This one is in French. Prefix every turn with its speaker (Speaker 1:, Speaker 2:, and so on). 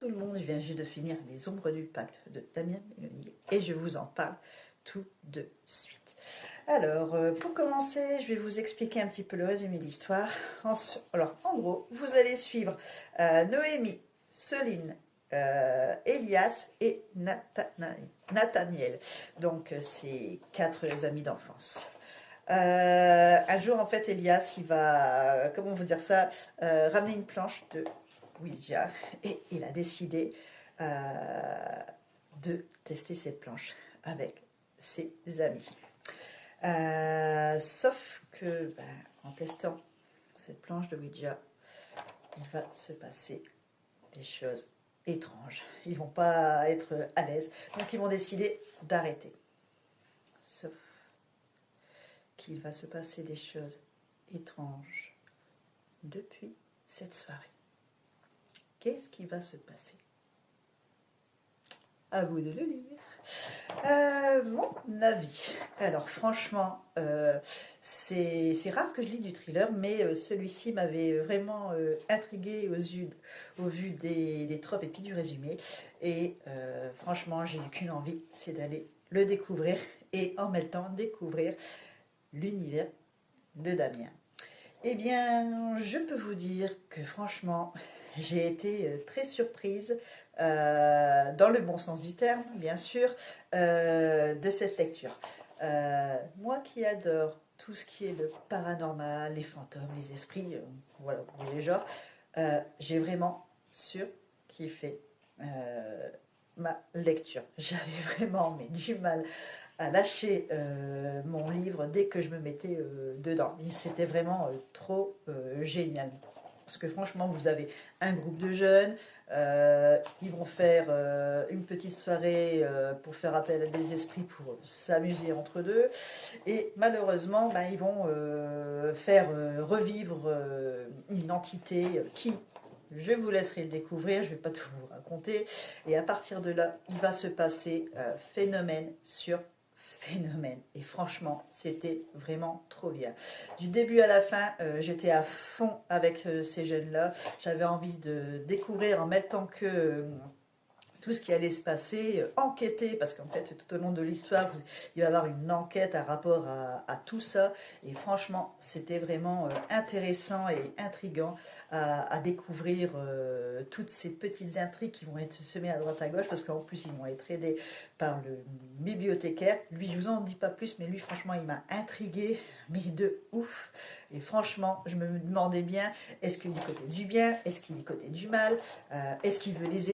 Speaker 1: Tout le monde, je viens juste de finir Les Ombres du Pacte de Damien Mélanie et je vous en parle tout de suite. Alors, pour commencer, je vais vous expliquer un petit peu le résumé de l'histoire. Alors, en gros, vous allez suivre Noémie, Céline, Elias et Nathaniel. Donc, c'est 4 amis d'enfance. Un jour, en fait, Elias, il va, comment vous dire ça, ramener une planche de Ouija et il a décidé de tester cette planche avec ses amis. Sauf que, en testant cette planche de Ouija, il va se passer des choses étranges. Ils vont pas être à l'aise, donc ils vont décider d'arrêter. Sauf qu'il va se passer des choses étranges depuis cette soirée. Qu'est-ce qui va se passer? À vous de le lire. Mon avis. Alors franchement, c'est rare que je lis du thriller, mais celui-ci m'avait vraiment intriguée au vu des tropes et puis du résumé. Et franchement, j'ai eu qu'une envie, c'est d'aller le découvrir et en même temps découvrir l'univers de Damien. Eh bien, je peux vous dire que franchement, j'ai été très surprise, dans le bon sens du terme, bien sûr, de cette lecture. Moi qui adore tout ce qui est le paranormal, les fantômes, les esprits, voilà, vous voyez les genres, j'ai vraiment surkiffé ma lecture. J'avais vraiment mais, du mal à lâcher mon livre dès que je me mettais dedans. C'était vraiment trop génial. Parce que franchement, vous avez un groupe de jeunes, ils vont faire une petite soirée pour faire appel à des esprits pour s'amuser entre eux. Et malheureusement, ils vont faire revivre une entité qui, je vous laisserai le découvrir, je ne vais pas tout vous raconter. Et à partir de là, il va se passer phénomène sur phénomène. Et franchement, c'était vraiment trop bien. Du début à la fin, j'étais à fond avec ces jeunes-là. J'avais envie de découvrir en même temps que tout ce qui allait se passer, enquêter, parce qu'en fait, tout au long de l'histoire, il va y avoir une enquête à rapport à tout ça. Et franchement, c'était vraiment intéressant et intriguant à découvrir toutes ces petites intrigues qui vont être semées à droite à gauche, parce qu'en plus, ils vont être aidés par le bibliothécaire. Lui, je vous en dis pas plus, mais lui, franchement, il m'a intrigué, mais de ouf. Et franchement, je me demandais bien, est-ce qu'il est du côté du bien, est-ce qu'il est du côté du mal, est-ce qu'il veut les aider?